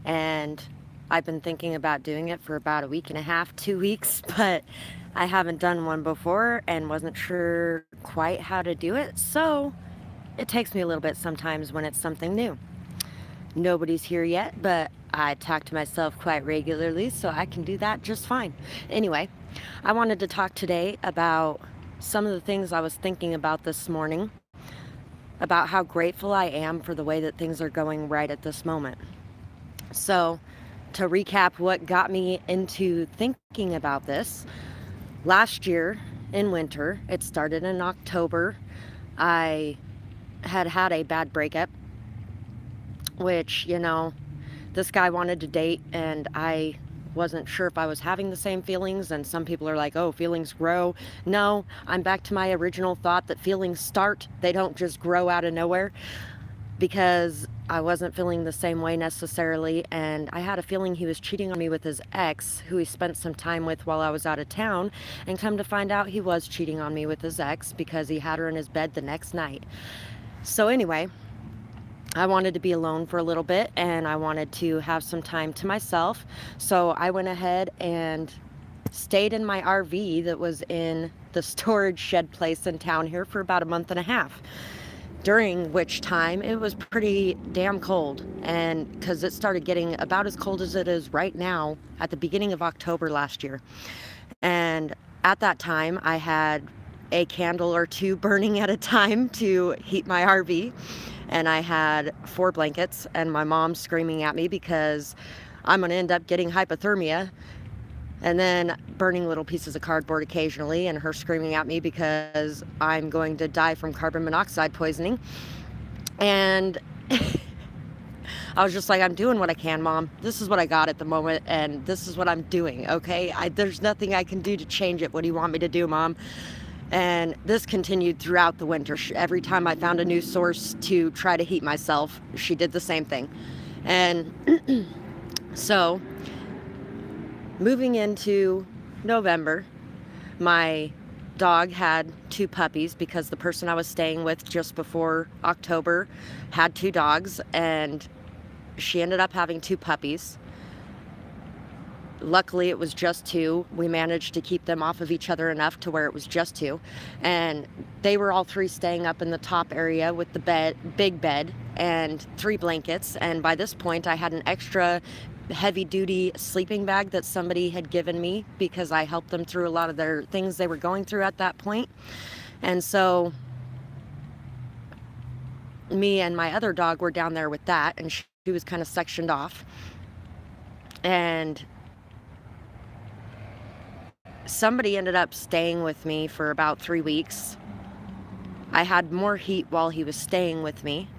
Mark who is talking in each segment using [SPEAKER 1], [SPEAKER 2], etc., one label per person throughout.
[SPEAKER 1] and I've been thinking about doing it for about a week and a half, 2 weeks, but I haven't done one before and wasn't sure quite how to do it, so it takes me a little bit sometimes when it's something new. Nobody's here yet, but I talk to myself quite regularly, so I can do that just fine. Anyway, I wanted to talk today about some of the things I was thinking about this morning, about how grateful I am for the way that things are going right at this moment. So, to recap what got me into thinking about this, last year in winter, it started in October, I had a bad breakup, which, this guy wanted to date, and I wasn't sure if I was having the same feelings. And some people are like, oh, feelings grow. No, I'm back to my original thought that feelings start, they don't just grow out of nowhere, because I wasn't feeling the same way necessarily, and I had a feeling he was cheating on me with his ex, who he spent some time with while I was out of town, and come to find out he was cheating on me with his ex because he had her in his bed the next night. So anyway, I wanted to be alone for a little bit, and I wanted to have some time to myself. So I went ahead and stayed in my RV that was in the storage shed place in town here for about a month and a half, during which time it was pretty damn cold. And because it started getting about as cold as it is right now at the beginning of October last year. And at that time, I had a candle or two burning at a time to heat my RV. And I had 4 blankets, and my mom screaming at me because I'm going to end up getting hypothermia, and then burning little pieces of cardboard occasionally, and her screaming at me because I'm going to die from carbon monoxide poisoning. And I was just like, I'm doing what I can, Mom. This is what I got at the moment, and this is what I'm doing, okay? There's nothing I can do to change it. What do you want me to do, Mom? And this continued throughout the winter. Every time I found a new source to try to heat myself, she did the same thing. And so, moving into November, my dog had 2 puppies because the person I was staying with just before October had 2 dogs, and she ended up having 2 puppies. Luckily, it was just 2. We managed to keep them off of each other enough to where it was just 2. And they were all 3 staying up in the top area with the big bed and 3 blankets. And by this point, I had an extra heavy-duty sleeping bag that somebody had given me because I helped them through a lot of their things they were going through at that point. And so me and my other dog were down there with that, and she was kind of sectioned off. And somebody ended up staying with me for about 3 weeks. I had more heat while he was staying with me.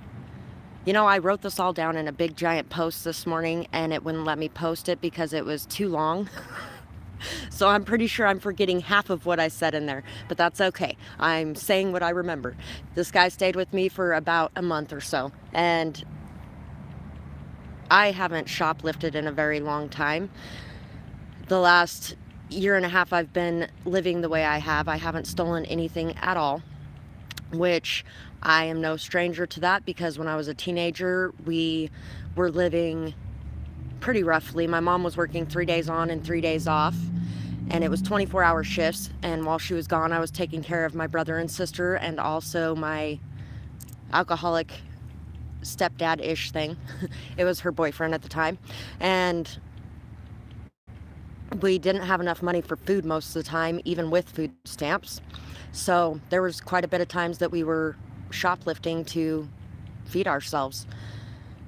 [SPEAKER 1] I wrote this all down in a big giant post this morning, and it wouldn't let me post it because it was too long. So I'm pretty sure I'm forgetting half of what I said in there, but that's okay. I'm saying what I remember. This guy stayed with me for about a month or so, and I haven't shoplifted in a very long time. The last year and a half I've been living the way I haven't stolen anything at all, which I am no stranger to that, because when I was a teenager, we were living pretty roughly. My mom was working 3 days on and 3 days off, and it was 24-hour shifts. And while she was gone, I was taking care of my brother and sister, and also my alcoholic stepdad-ish thing. It was her boyfriend at the time. And we didn't have enough money for food most of the time, even with food stamps. So there was quite a bit of times that we were shoplifting to feed ourselves.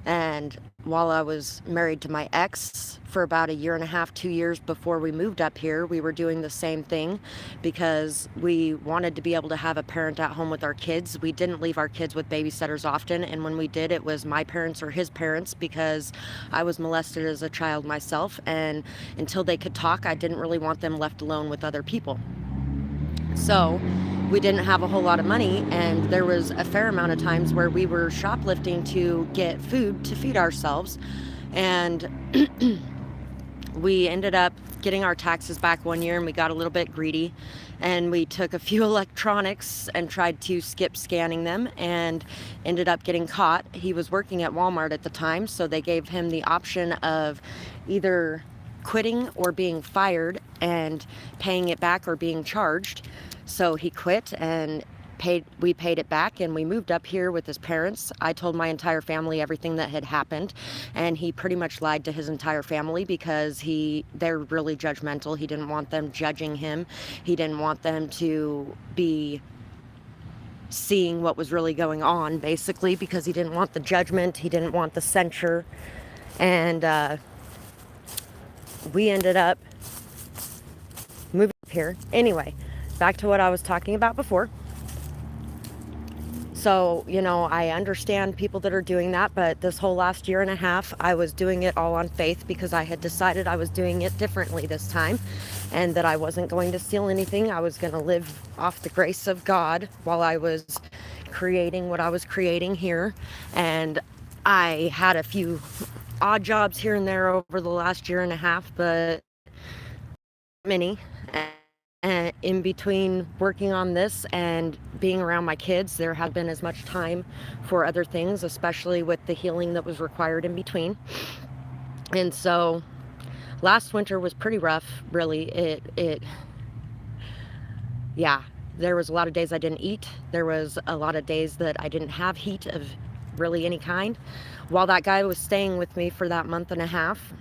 [SPEAKER 1] And while I was married to my ex for about a year and a half, 2 years before we moved up here, we were doing the same thing because we wanted to be able to have a parent at home with our kids. We didn't leave our kids with babysitters often, and when we did, it was my parents or his parents, because I was molested as a child myself, and until they could talk, I didn't really want them left alone with other people. So we didn't have a whole lot of money, and there was a fair amount of times where we were shoplifting to get food to feed ourselves. And we ended up getting our taxes back one year, and we got a little bit greedy, and we took a few electronics and tried to skip scanning them and ended up getting caught. He was working at Walmart at the time, so they gave him the option of either quitting or being fired and paying it back or being charged. So he quit, and we paid it back, and we moved up here with his parents. I told my entire family everything that had happened, and he pretty much lied to his entire family because they're really judgmental. He didn't want them judging him. He didn't want them to be seeing what was really going on, basically, because he didn't want the judgment. He didn't want the censure. And we ended up moving up here. Anyway, back to what I was talking about before. So, you know, I understand people that are doing that, but this whole last year and a half, I was doing it all on faith because I had decided I was doing it differently this time, and that I wasn't going to steal anything. I was going to live off the grace of God while I was creating what I was creating here. And I had a few odd jobs here and there over the last year and a half, but many. And in between working on this and being around my kids, there had been as much time for other things, especially with the healing that was required in between. And so last winter was pretty rough, really. Yeah, there was a lot of days I didn't eat. There was a lot of days that I didn't have heat of really any kind. While that guy was staying with me for that month and a half,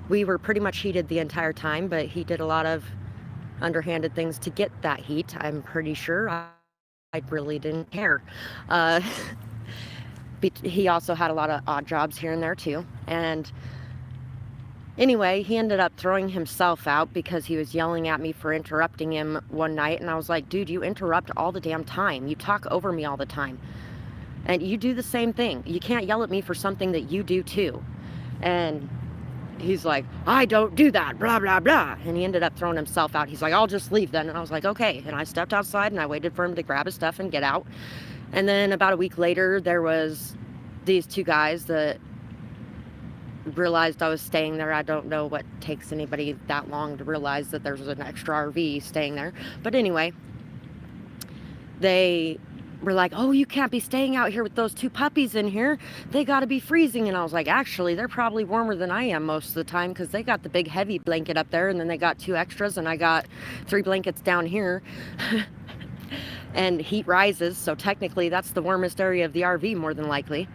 [SPEAKER 1] we were pretty much heated the entire time, but he did a lot of underhanded things to get that heat. I'm pretty sure I really didn't care. He also had a lot of odd jobs here and there too. And anyway, he ended up throwing himself out because he was yelling at me for interrupting him one night. And I was like, dude, you interrupt all the damn time. You talk over me all the time. And you do the same thing. You can't yell at me for something that you do too. And he's like, I don't do that, blah, blah, blah. And he ended up throwing himself out. He's like, I'll just leave then. And I was like, okay. And I stepped outside and I waited for him to grab his stuff and get out. And then about a week later, there was these two guys that realized I was staying there. I don't know what takes anybody that long to realize that there's an extra RV staying there. But anyway, they were like, oh, you can't be staying out here with those two puppies in here. They got to be freezing. And I was like, actually, they're probably warmer than I am most of the time because they got the big heavy blanket up there, and then they got two extras, and I got 3 blankets down here. And heat rises, so technically that's the warmest area of the RV, more than likely.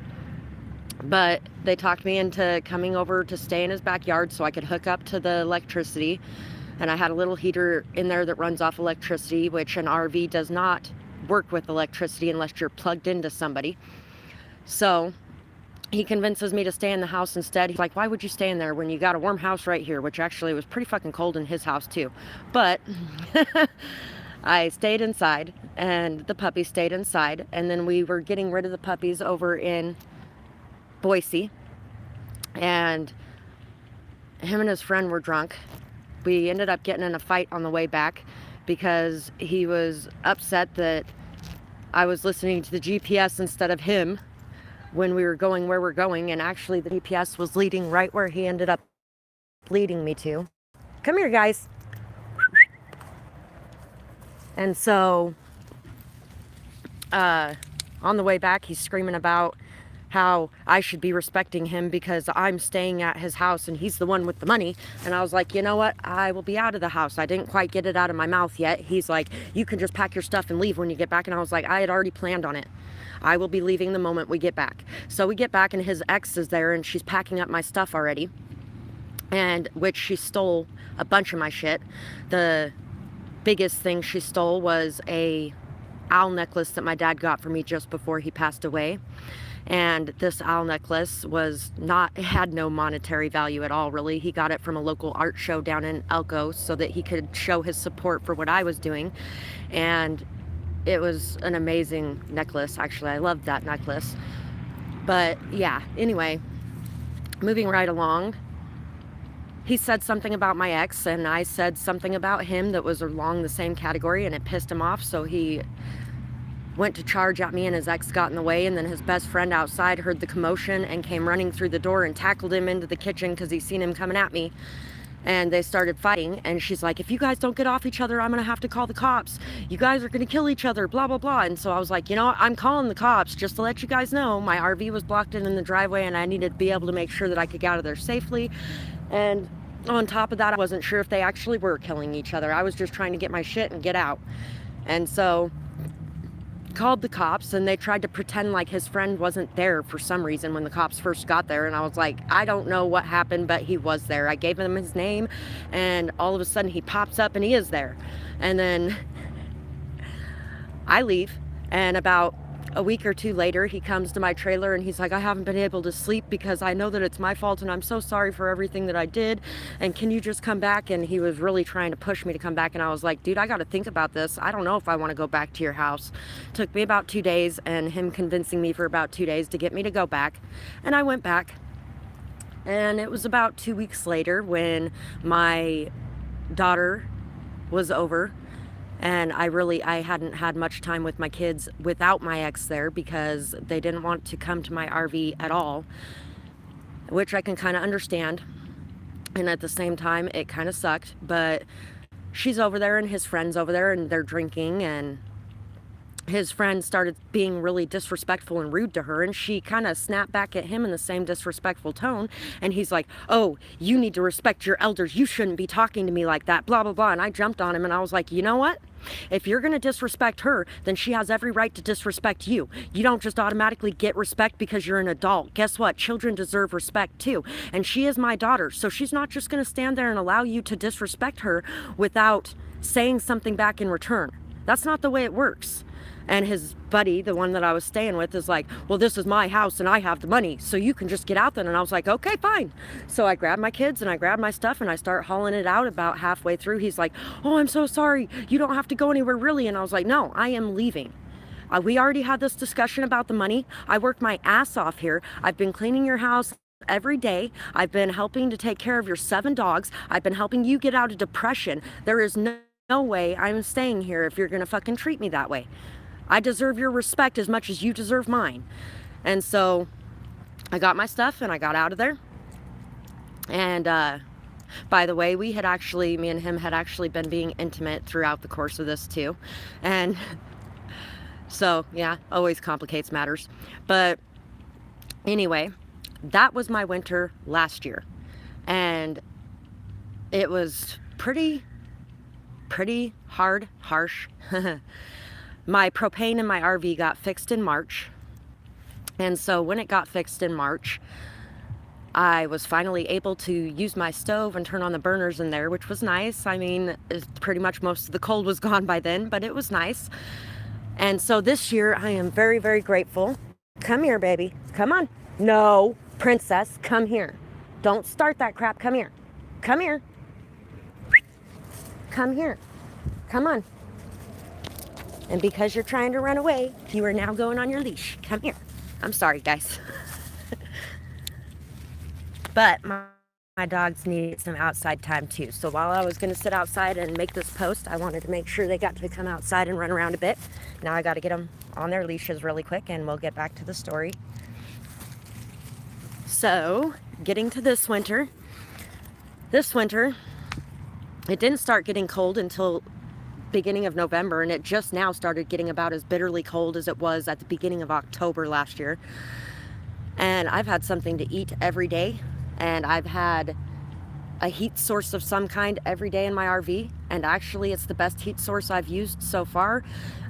[SPEAKER 1] But they talked me into coming over to stay in his backyard so I could hook up to the electricity. And I had a little heater in there that runs off electricity, which an RV does not work with electricity unless you're plugged into somebody. So he convinces me to stay in the house instead. He's like, why would you stay in there when you got a warm house right here? Which actually was pretty fucking cold in his house too. But I stayed inside, and the puppies stayed inside. And then we were getting rid of the puppies over in Boise, and him and his friend were drunk. We ended up getting in a fight on the way back because he was upset that I was listening to the GPS instead of him when we were going where we're going, and actually the GPS was leading right where he ended up leading me to. Come here, guys. And so on the way back, he's screaming about how I should be respecting him because I'm staying at his house and he's the one with the money. And I was like, you know what? I will be out of the house. I didn't quite get it out of my mouth yet. He's like, you can just pack your stuff and leave when you get back. And I was like, I had already planned on it. I will be leaving the moment we get back. So we get back and his ex is there and she's packing up my stuff already. And which she stole a bunch of my shit. The biggest thing she stole was a owl necklace that my dad got for me just before he passed away. And this owl necklace had no monetary value at all, really. He got it from a local art show down in Elko so that he could show his support for what I was doing. And it was an amazing necklace, actually. I loved that necklace. But yeah, anyway, moving right along, he said something about my ex, and I said something about him that was along the same category, and it pissed him off, so he went to charge at me, and his ex got in the way, and then his best friend outside heard the commotion and came running through the door and tackled him into the kitchen because he seen him coming at me. And they started fighting, and she's like, if you guys don't get off each other, I'm gonna have to call the cops. You guys are gonna kill each other, blah blah blah. And so I was like, you know what, I'm calling the cops just to let you guys know my RV was blocked in the driveway, and I needed to be able to make sure that I could get out of there safely. And on top of that, I wasn't sure if they actually were killing each other. I was just trying to get my shit and get out. And so called the cops, and they tried to pretend like his friend wasn't there for some reason when the cops first got there. And I was like, I don't know what happened, but he was there. I gave him his name, and all of a sudden he pops up and he is there. And then I leave, and about a week or two later, he comes to my trailer and he's like, I haven't been able to sleep because I know that it's my fault, and I'm so sorry for everything that I did, and can you just come back? And he was really trying to push me to come back, and I was like, dude, I got to think about this. I don't know if I want to go back to your house. Took me about 2 days, and him convincing me for about 2 days to get me to go back. And I went back, and it was about 2 weeks later when my daughter was over. And I hadn't had much time with my kids without my ex there, because they didn't want to come to my RV at all, which I can kind of understand. And at the same time, it kind of sucked. But she's over there, and his friend's over there, and they're drinking, and his friend started being really disrespectful and rude to her, and she kind of snapped back at him in the same disrespectful tone. And he's like, oh, you need to respect your elders, you shouldn't be talking to me like that, blah blah blah. And I jumped on him, and I was like, you know what, if you're going to disrespect her, then she has every right to disrespect you. You don't just automatically get respect because you're an adult. Guess what? Children deserve respect too. And she is my daughter, so she's not just going to stand there and allow you to disrespect her without saying something back in return. That's not the way it works. And his buddy, the one that I was staying with, is like, well, this is my house and I have the money, so you can just get out then. And I was like, okay, fine. So I grabbed my kids and I grabbed my stuff and I start hauling it out. About halfway through, he's like, oh, I'm so sorry. You don't have to go anywhere, really. And I was like, no, I am leaving. We already had this discussion about the money. I worked my ass off here. I've been cleaning your house every day. I've been helping to take care of your 7 dogs. I've been helping you get out of depression. There is no way I'm staying here if you're going to fucking treat me that way. I deserve your respect as much as you deserve mine. And so I got my stuff and I got out of there. And by the way, me and him had actually been being intimate throughout the course of this too. And so, yeah, always complicates matters. But anyway, that was my winter last year. And it was pretty hard, harsh. My propane in my RV got fixed in March. And so when it got fixed in March, I was finally able to use my stove and turn on the burners in there, which was nice. I mean, pretty much most of the cold was gone by then, but it was nice. And so this year, I am very, very grateful. Come here, baby. Come on. No, princess, come here. Don't start that crap. Come here. Come here. Come here. Come on. And because you're trying to run away, you are now going on your leash. Come here. I'm sorry, guys. But my dogs needed some outside time too. So while I was going to sit outside and make this post, I wanted to make sure they got to come outside and run around a bit. Now I got to get them on their leashes really quick, and we'll get back to the story. So getting to this winter, it didn't start getting cold until beginning of November, and it just now started getting about as bitterly cold as it was at the beginning of October last year. And I've had something to eat every day, and I've had a heat source of some kind every day in my RV, and actually it's the best heat source I've used so far,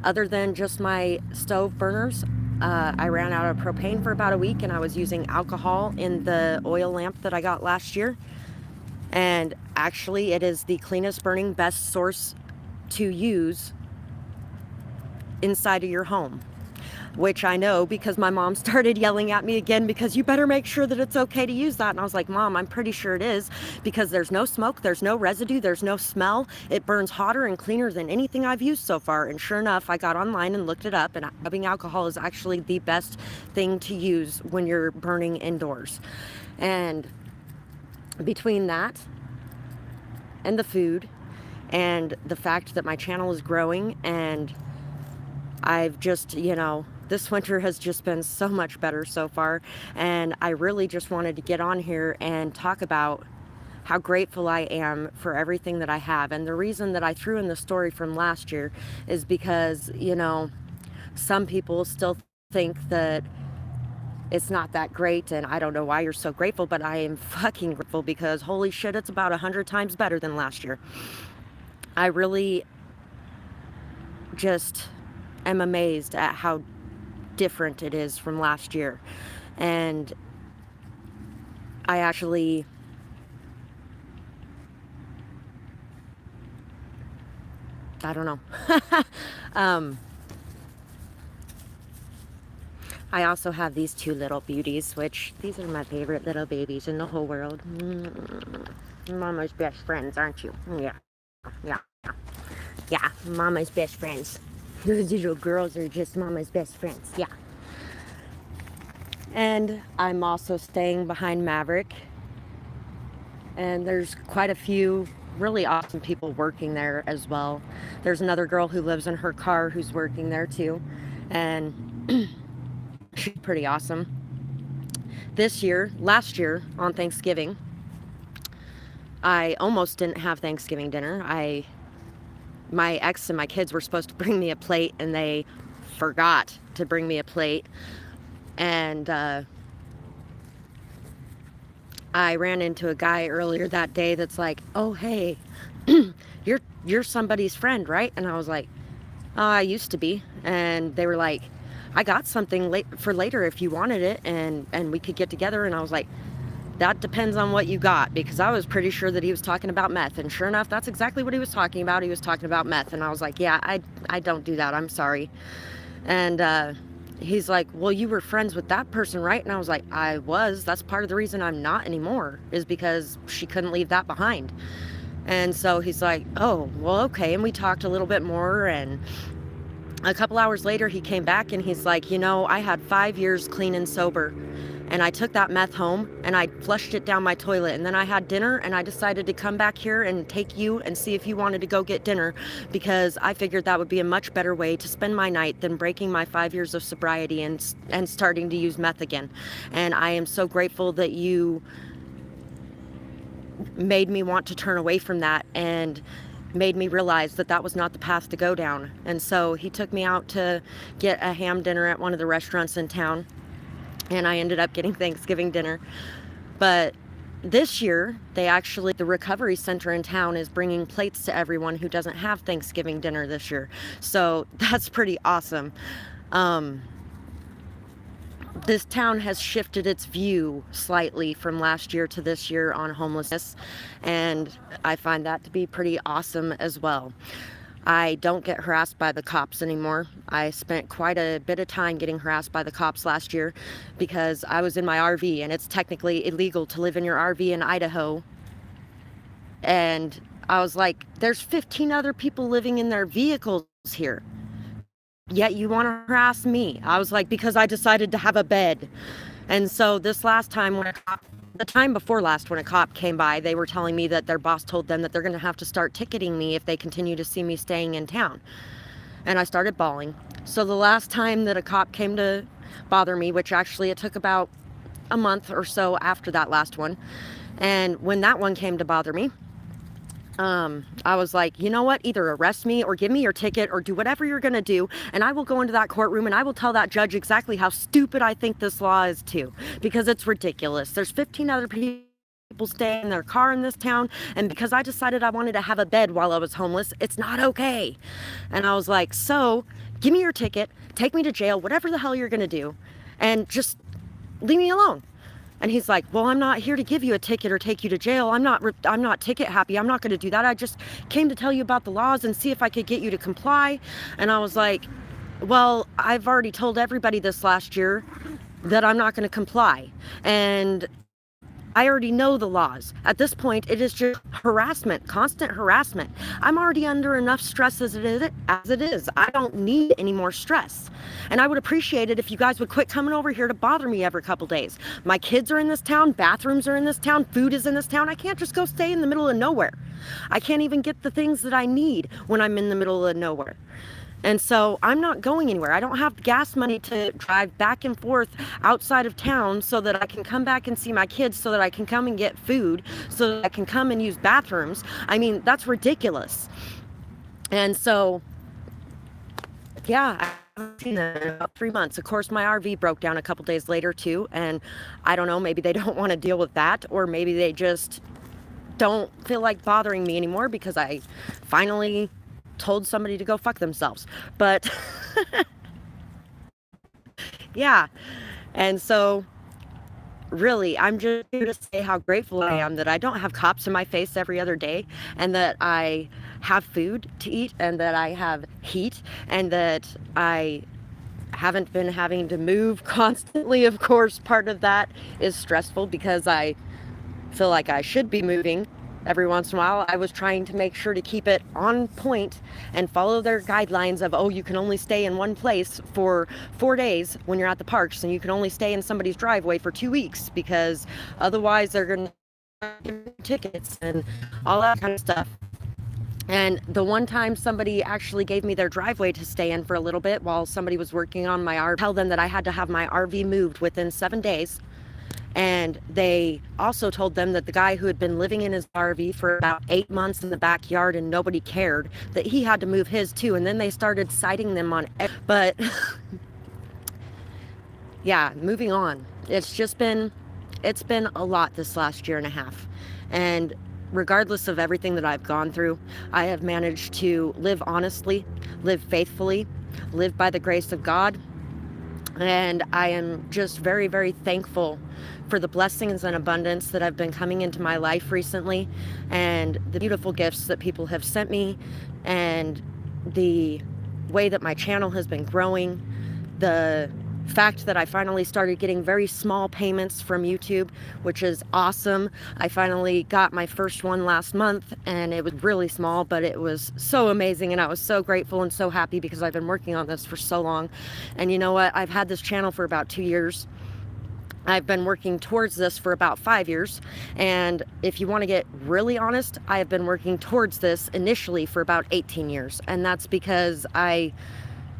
[SPEAKER 1] other than just my stove burners. I ran out of propane for about a week, and I was using alcohol in the oil lamp that I got last year. And actually it is the cleanest burning, best source to use inside of your home, which I know because my mom started yelling at me again, because you better make sure that it's okay to use that. And I was like, Mom, I'm pretty sure it is, because there's no smoke, there's no residue, there's no smell. It burns hotter and cleaner than anything I've used so far. And sure enough, I got online and looked it up, and rubbing alcohol is actually the best thing to use when you're burning indoors. And between that and the food and the fact that my channel is growing, and I've just, this winter has just been so much better so far, and I really just wanted to get on here and talk about how grateful I am for everything that I have. And the reason that I threw in the story from last year is because, some people still think that it's not that great, and I don't know why you're so grateful, but I am fucking grateful because holy shit, it's about 100 times better than last year. I really just am amazed at how different it is from last year. And I actually I don't know. I also have these two little beauties, which these are my favorite little babies in the whole world. Mama's best friends, aren't you? Yeah, Mama's best friends. Those little girls are just Mama's best friends, yeah. And I'm also staying behind Maverick. And there's quite a few really awesome people working there as well. There's another girl who lives in her car who's working there too. And she's pretty awesome. Last year on Thanksgiving, I almost didn't have Thanksgiving dinner. My ex and my kids were supposed to bring me a plate, and they forgot to bring me a plate. And I ran into a guy earlier that day that's like, "Oh, hey, you're somebody's friend, right?" And I was like, "I used to be." And they were like, "I got something for later if you wanted it, and we could get together." And I was like, "That depends on what you got," because I was pretty sure that he was talking about meth. And sure enough, that's exactly what he was talking about. He was talking about meth. And I was like, "Yeah, I don't do that. I'm sorry." And he's like, "Well, you were friends with that person, right?" And I was like, "I was. That's part of the reason I'm not anymore, is because she couldn't leave that behind." And so he's like, "Oh, well, okay." And we talked a little bit more, and a couple hours later he came back and he's like, "I had 5 years clean and sober, and I took that meth home and I flushed it down my toilet, and then I had dinner, and I decided to come back here and take you and see if you wanted to go get dinner, because I figured that would be a much better way to spend my night than breaking my 5 years of sobriety and starting to use meth again. And I am so grateful that you made me want to turn away from that and made me realize that that was not the path to go down." And so he took me out to get a ham dinner at one of the restaurants in town, and I ended up getting Thanksgiving dinner. But this year, the recovery center in town is bringing plates to everyone who doesn't have Thanksgiving dinner this year. So that's pretty awesome. This town has shifted its view slightly from last year to this year on homelessness, and I find that to be pretty awesome as well. I don't get harassed by the cops anymore. I spent quite a bit of time getting harassed by the cops last year because I was in my RV, and it's technically illegal to live in your RV in Idaho. And I was like, there's 15 other people living in their vehicles here, yet you want to harass me. I was like, because I decided to have a bed. And so this last time the time before last, when a cop came by, they were telling me that their boss told them that they're going to have to start ticketing me if they continue to see me staying in town. And I started bawling. So the last time that a cop came to bother me, which actually it took about a month or so after that last one, and when that one came to bother me, I was like, "You know what? Either arrest me or give me your ticket or do whatever you're going to do, and I will go into that courtroom and I will tell that judge exactly how stupid I think this law is too, because it's ridiculous. There's 15 other people staying in their car in this town, and because I decided I wanted to have a bed while I was homeless, it's not okay." And I was like, "So give me your ticket, take me to jail, whatever the hell you're going to do, and just leave me alone." And he's like, "Well, I'm not here to give you a ticket or take you to jail. I'm not ticket happy. I'm not going to do that. I just came to tell you about the laws and see if I could get you to comply." And I was like, "Well, I've already told everybody this last year that I'm not going to comply. And I already know the laws. At this point, it is just harassment, constant harassment. I'm already under enough stress as it is. I don't need any more stress. And I would appreciate it if you guys would quit coming over here to bother me every couple days. My kids are in this town, bathrooms are in this town, food is in this town. I can't just go stay in the middle of nowhere. I can't even get the things that I need when I'm in the middle of nowhere." And so I'm not going anywhere. I don't have gas money to drive back and forth outside of town so that I can come back and see my kids, so that I can come and get food, so that I can come and use bathrooms. I mean, that's ridiculous. And so, yeah, I haven't seen them in about 3 months. Of course, my RV broke down a couple days later too. And I don't know, maybe they don't want to deal with that, or maybe they just don't feel like bothering me anymore because I finally told somebody to go fuck themselves. But yeah. And so really, I'm just here to say how grateful I am that I don't have cops in my face every other day, and that I have food to eat, and that I have heat, and that I haven't been having to move constantly. Of course, part of that is stressful because I feel like I should be moving every once in a while. I was trying to make sure to keep it on point and follow their guidelines of, oh, you can only stay in one place for 4 days when you're at the parks, and you can only stay in somebody's driveway for 2 weeks, because otherwise they're going to give you tickets and all that kind of stuff. And the one time somebody actually gave me their driveway to stay in for a little bit while somebody was working on my RV, tell them that I had to have my RV moved within 7 days. And they also told them that the guy who had been living in his RV for about 8 months in the backyard and nobody cared, that he had to move his too. And then they started citing them on it. But yeah, moving on. It's been a lot this last year and a half. And regardless of everything that I've gone through, I have managed to live honestly, live faithfully, live by the grace of God. And I am just very, very thankful for the blessings and abundance that have been coming into my life recently, and the beautiful gifts that people have sent me, and the way that my channel has been growing, the fact that I finally started getting very small payments from YouTube, which is awesome. I finally got my first one last month, and it was really small, but it was so amazing, and I was so grateful and so happy because I've been working on this for so long. And you know what? I've had this channel for about 2 years. I've been working towards this for about 5 years. And if you want to get really honest, I have been working towards this initially for about 18 years. And that's because I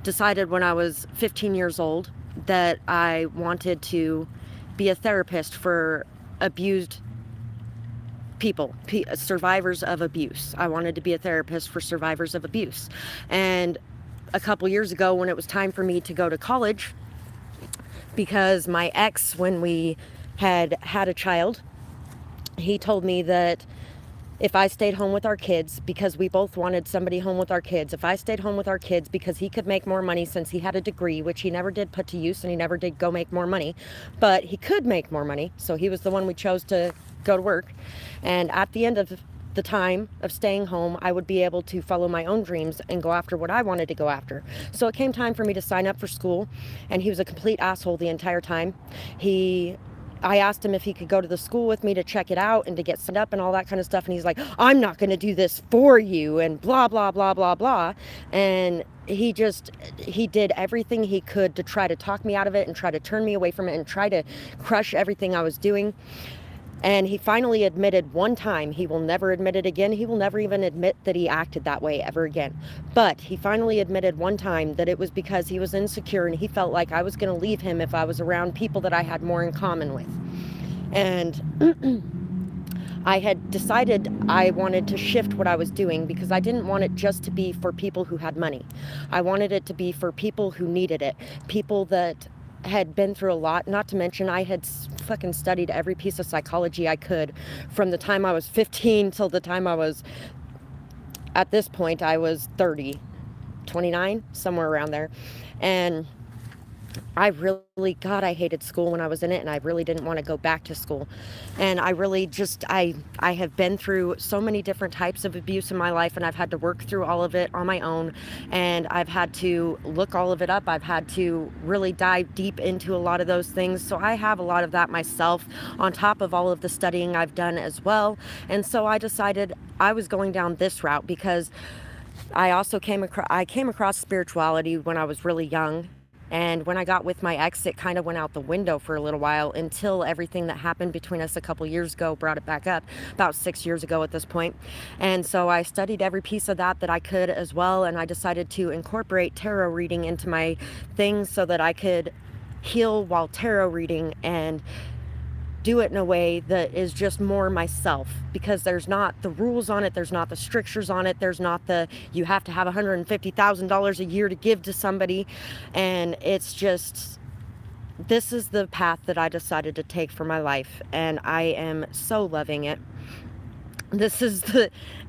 [SPEAKER 1] decided when I was 15 years old that I wanted to be a therapist for abused people, survivors of abuse. I wanted to be a therapist for survivors of abuse. And a couple years ago, when it was time for me to go to college, because my ex, when we had a child, he told me that if I stayed home with our kids, because we both wanted somebody home with our kids, if I stayed home with our kids because he could make more money since he had a degree, which he never did put to use, and he never did go make more money, but he could make more money, so he was the one we chose to go to work. And at the end of the time of staying home, I would be able to follow my own dreams and go after what I wanted to go after. So it came time for me to sign up for school, and he was a complete asshole the entire time. I asked him if he could go to the school with me to check it out and to get signed up and all that kind of stuff. And he's like, I'm not going to do this for you, and blah, blah, blah, blah, blah. And he did everything he could to try to talk me out of it and try to turn me away from it and try to crush everything I was doing. And he finally admitted one time, he will never admit it again. He will never even admit that he acted that way ever again. But he finally admitted one time that it was because he was insecure and he felt like I was going to leave him if I was around people that I had more in common with. And I had decided I wanted to shift what I was doing, because I didn't want it just to be for people who had money. I wanted it to be for people who needed it, people that had been through a lot. Not to mention, I had fucking studied every piece of psychology I could from the time I was 15 till the time I was, at this point, I was 30, 29, somewhere around there. And I really, God, I hated school when I was in it, and I really didn't want to go back to school. And I really just, I have been through so many different types of abuse in my life, and I've had to work through all of it on my own, and I've had to look all of it up. I've had to really dive deep into a lot of those things. So I have a lot of that myself, on top of all of the studying I've done as well. And so I decided I was going down this route, because I also came across spirituality when I was really young. And when I got with my ex, it kind of went out the window for a little while until everything that happened between us a couple years ago brought it back up, about 6 years ago at this point. And so I studied every piece of that I could as well, and I decided to incorporate tarot reading into my things so that I could heal while tarot reading and do it in a way that is just more myself, because there's not the rules on it, there's not the strictures on it, there's not the you have to have $150,000 a year to give to somebody. And it's just, this is the path that I decided to take for my life, and I am so loving it. This is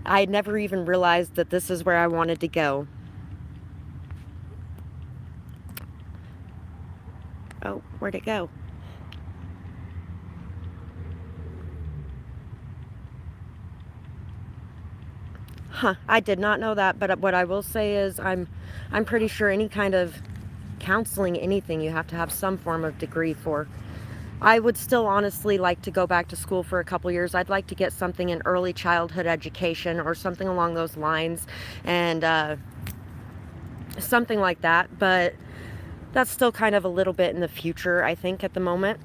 [SPEAKER 1] I never even realized that this is where I wanted to go. Oh, where'd it go? Huh, I did not know that, but what I will say is I'm pretty sure any kind of counseling, anything, you have to have some form of degree for. I would still honestly like to go back to school for a couple years. I'd like to get something in early childhood education or something along those lines, and something like that, but that's still kind of a little bit in the future, I think, at the moment.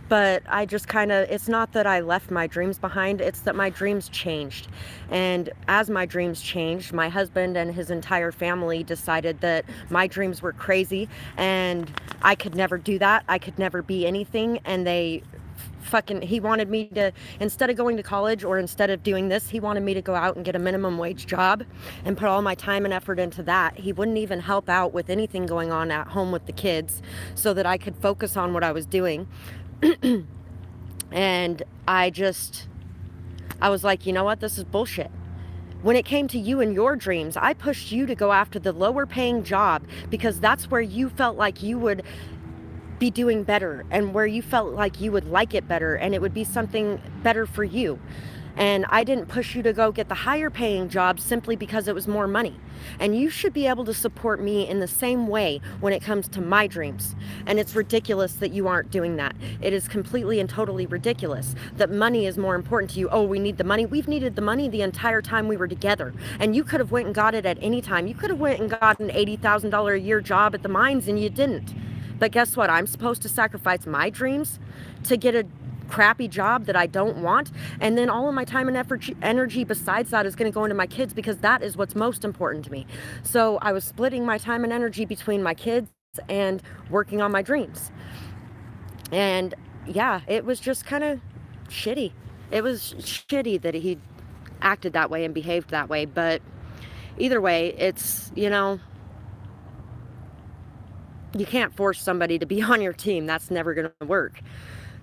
[SPEAKER 1] But I just kind of, it's not that I left my dreams behind, it's that my dreams changed. And as my dreams changed, my husband and his entire family decided that my dreams were crazy and I could never do that. I could never be anything. And he wanted me to, instead of going to college or instead of doing this, he wanted me to go out and get a minimum wage job and put all my time and effort into that. He wouldn't even help out with anything going on at home with the kids so that I could focus on what I was doing. And I was like, you know what, this is bullshit. When it came to you and your dreams, I pushed you to go after the lower paying job because that's where you felt like you would be doing better and where you felt like you would like it better and it would be something better for you. And I didn't push you to go get the higher paying job simply because it was more money. And you should be able to support me in the same way when it comes to my dreams. And it's ridiculous that you aren't doing that. It is completely and totally ridiculous that money is more important to you. Oh, we need the money. We've needed the money the entire time we were together. And you could have went and got it at any time. You could have went and got an $80,000 a year job at the mines and you didn't. But guess what? I'm supposed to sacrifice my dreams to get a crappy job that I don't want, and then all of my time and effort, energy besides that is going to go into my kids because that is what's most important to me. So I was splitting my time and energy between my kids and working on my dreams. And yeah, it was just kind of shitty. It was shitty that he acted that way and behaved that way, but either way, it's, you know, you can't force somebody to be on your team. That's never going to work.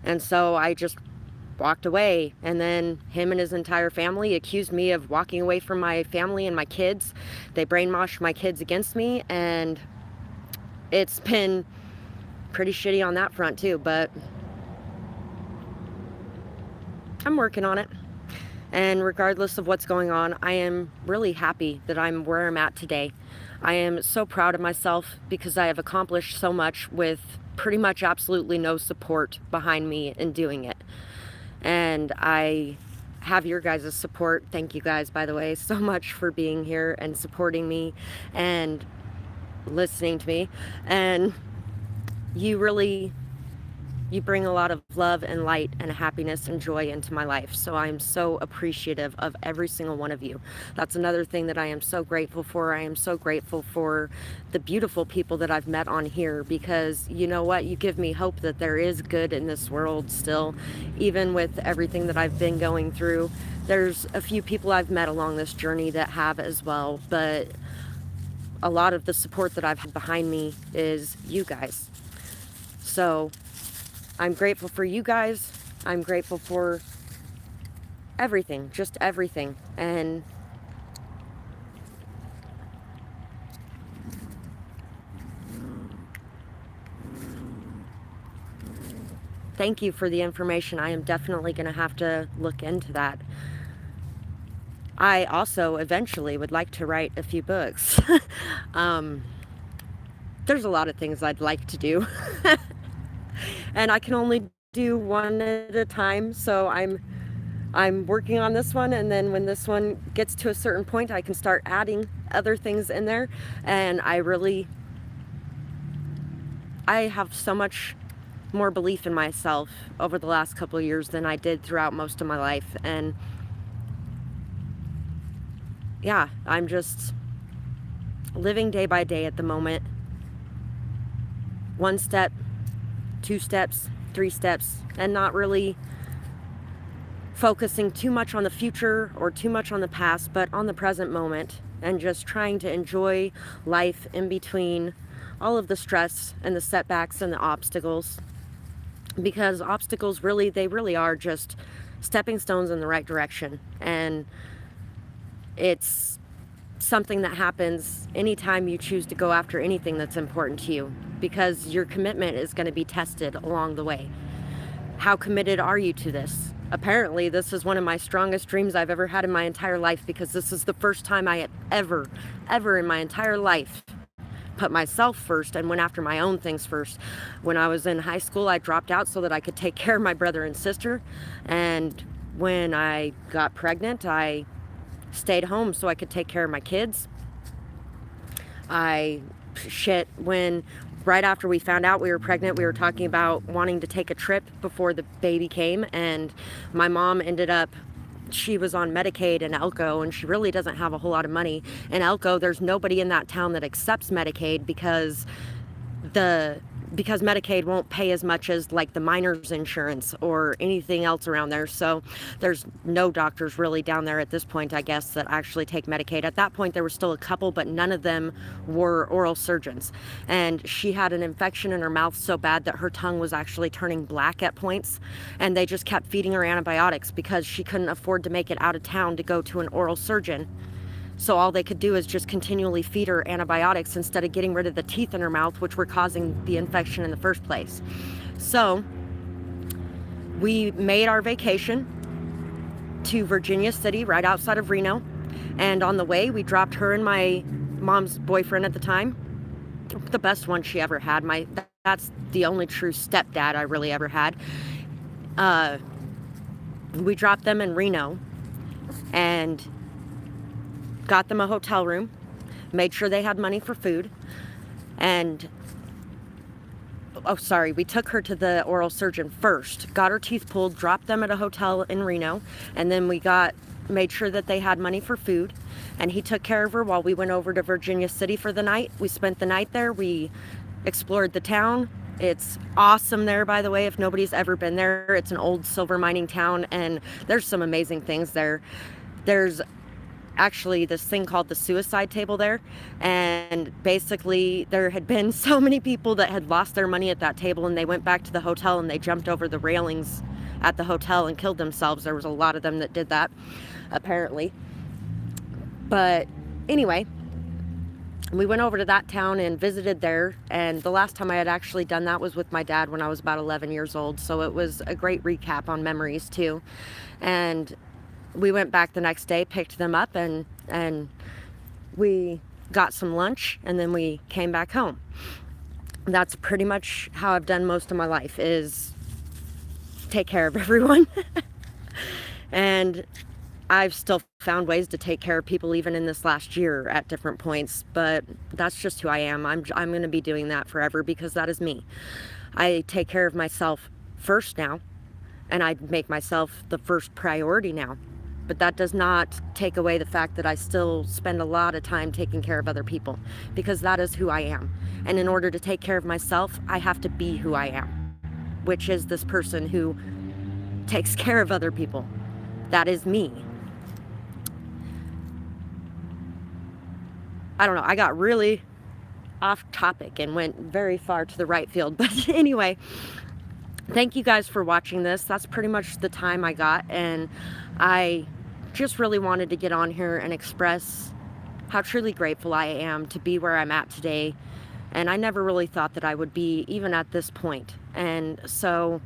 [SPEAKER 1] And so I just walked away, and then him and his entire family accused me of walking away from my family and my kids. They brainwashed my kids against me, and it's been pretty shitty on that front too, but I'm working on it. And regardless of what's going on, I am really happy that I'm where I'm at today. I am so proud of myself because I have accomplished so much with pretty much absolutely no support behind me in doing it. And I have your guys' support. Thank you guys, by the way, so much for being here and supporting me and listening to me. And you bring a lot of love and light and happiness and joy into my life. So I'm so appreciative of every single one of you. That's another thing that I am so grateful for. I am so grateful for the beautiful people that I've met on here, because you know what? You give me hope that there is good in this world still, even with everything that I've been going through. There's a few people I've met along this journey that have as well, but a lot of the support that I've had behind me is you guys. So I'm grateful for you guys. I'm grateful for everything, just everything. And thank you for the information. I am definitely going to have to look into that. I also eventually would like to write a few books. There's a lot of things I'd like to do. And I can only do one at a time, so I'm I'm working on this one, and then when this one gets to a certain point, I can start adding other things in there. And I have so much more belief in myself over the last couple of years than I did throughout most of my life. And yeah, I'm just living day by day at the moment. One step, 2 steps, 3 steps, and not really focusing too much on the future or too much on the past, but on the present moment, and just trying to enjoy life in between all of the stress and the setbacks and the obstacles. Because obstacles they really are just stepping stones in the right direction. And it's something that happens anytime you choose to go after anything that's important to you, because your commitment is going to be tested along the way. How committed are you to this? Apparently, this is one of my strongest dreams I've ever had in my entire life, because this is the first time I had ever in my entire life put myself first and went after my own things first. When I was in high school, I dropped out so that I could take care of my brother and sister. And when I got pregnant, I stayed home so I could take care of my kids. Right after we found out we were pregnant, we were talking about wanting to take a trip before the baby came, and my mom she was on Medicaid in Elko, and she really doesn't have a whole lot of money. In Elko, there's nobody in that town that accepts Medicaid because Medicaid won't pay as much as like the minor's insurance or anything else around there. So there's no doctors really down there at this point, I guess, that actually take Medicaid. At that point, there were still a couple, but none of them were oral surgeons. And she had an infection in her mouth so bad that her tongue was actually turning black at points. And they just kept feeding her antibiotics because she couldn't afford to make it out of town to go to an oral surgeon. So all they could do is just continually feed her antibiotics instead of getting rid of the teeth in her mouth, which were causing the infection in the first place. So we made our vacation to Virginia City, right outside of Reno. And on the way, we dropped her and my mom's boyfriend at the time, the best one she ever had. That's the only true stepdad I really ever had. We dropped them in Reno and got them a hotel room, made sure they had money for food, and we took her to the oral surgeon first, got her teeth pulled, dropped them at a hotel in Reno, and then we made sure that they had money for food, and he took care of her while we went over to Virginia City for the night. We spent the night there. We explored the town. It's awesome there, by the way, if nobody's ever been there. It's an old silver mining town, and there's some amazing things there. There's actually this thing called the suicide table there, and basically there had been so many people that had lost their money at that table, and they went back to the hotel and they jumped over the railings at the hotel and killed themselves. There was a lot of them that did that, apparently. But anyway, we went over to that town and visited there, and the last time I had actually done that was with my dad when I was about 11 years old, so it was a great recap on memories too. And we went back the next day, picked them up, and we got some lunch, and then we came back home. That's pretty much how I've done most of my life, is take care of everyone. And I've still found ways to take care of people even in this last year at different points, but that's just who I am. I'm going to be doing that forever, because that is me. I take care of myself first now, and I make myself the first priority now. But that does not take away the fact that I still spend a lot of time taking care of other people, because that is who I am. And in order to take care of myself, I have to be who I am, which is this person who takes care of other people. That is me. I don't know, I got really off topic and went very far to the right field. But anyway, thank you guys for watching this. That's pretty much the time I got, and I just really wanted to get on here and express how truly grateful I am to be where I'm at today. And I never really thought that I would be even at this point. And so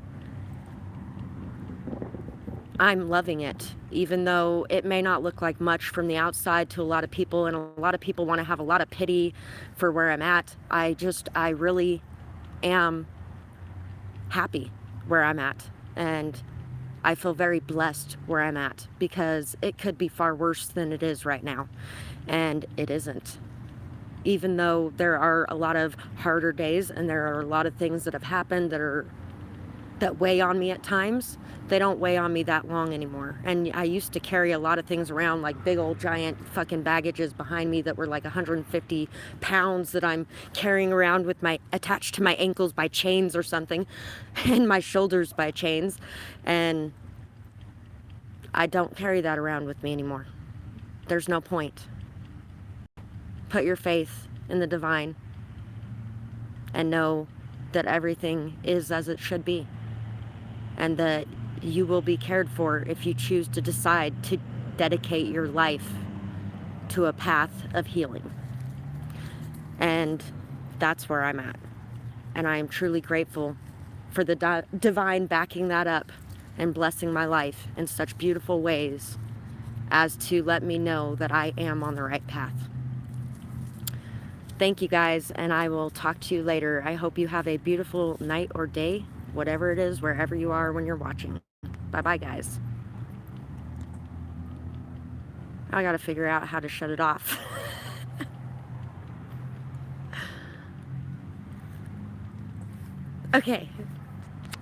[SPEAKER 1] I'm loving it, even though it may not look like much from the outside to a lot of people, and a lot of people want to have a lot of pity for where I'm at. I really am happy where I'm at, and I feel very blessed where I'm at, because it could be far worse than it is right now, and it isn't. Even though there are a lot of harder days and there are a lot of things that have happened that weigh on me at times, they don't weigh on me that long anymore. And I used to carry a lot of things around, like big old giant fucking baggages behind me that were like 150 pounds that I'm carrying around with my attached to my ankles by chains or something, and my shoulders by chains. And I don't carry that around with me anymore. There's no point. Put your faith in the divine and know that everything is as it should be, and that you will be cared for if you choose to decide to dedicate your life to a path of healing. And that's where I'm at. And I am truly grateful for the divine backing that up and blessing my life in such beautiful ways as to let me know that I am on the right path. Thank you guys, and I will talk to you later. I hope you have a beautiful night or day, whatever it is, wherever you are when you're watching. Bye-bye, guys. I gotta figure out how to shut it off. Okay.